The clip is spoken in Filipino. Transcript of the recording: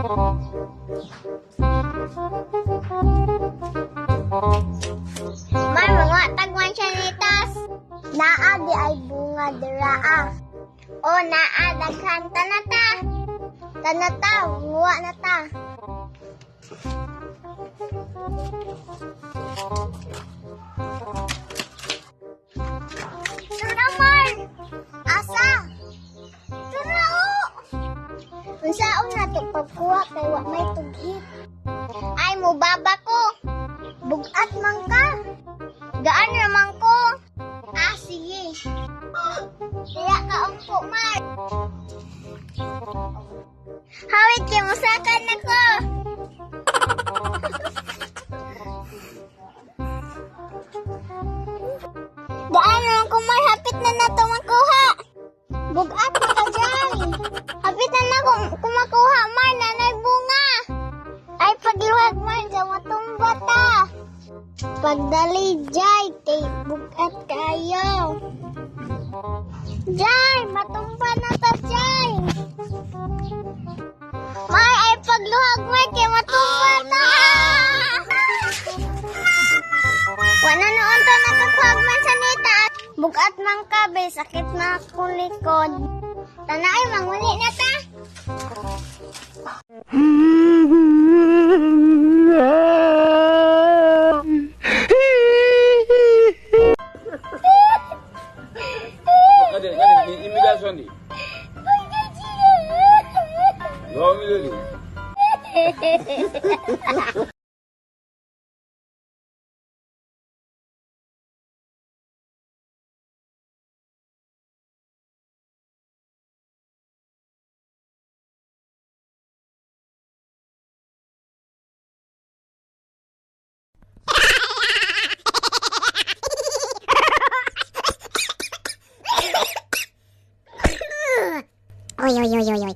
Mar, mga tagwan siya nitas. Naa di ay bunga diraa. O naa daghan tanata. Tanata, nguwa na ta. Tara, Mar! Asa? Tara, o! Unsaon na ito pagkuha kay wa may tughit. Ay, mubaba ko. Bugat man ka. Gaan naman ko. Ah, sige. Kaya ka umpo, Mar. Hawit kayo, musakan ako. Gaan naman ko, Mar. Hapit na na ito makuha. Bugat man ka dyan. Hapit na na kumakuha, Mar. Nanay bunga. Ay, pagluwag, Mar. Diyan matumba ta. Pagdali, Jay. Kay bugat kayo. Jay, matumba na ta, Jay. Mar, ay pagluwag, Mar. Kay matumba ta. Wala noon to nakakuhag man sa nita. Bugat man ka, be. Sakit na akong likod. Tanay, manguli na ta. Imigrasyon di. Gawa mo lili. Oy, oy, oy, oy, oy.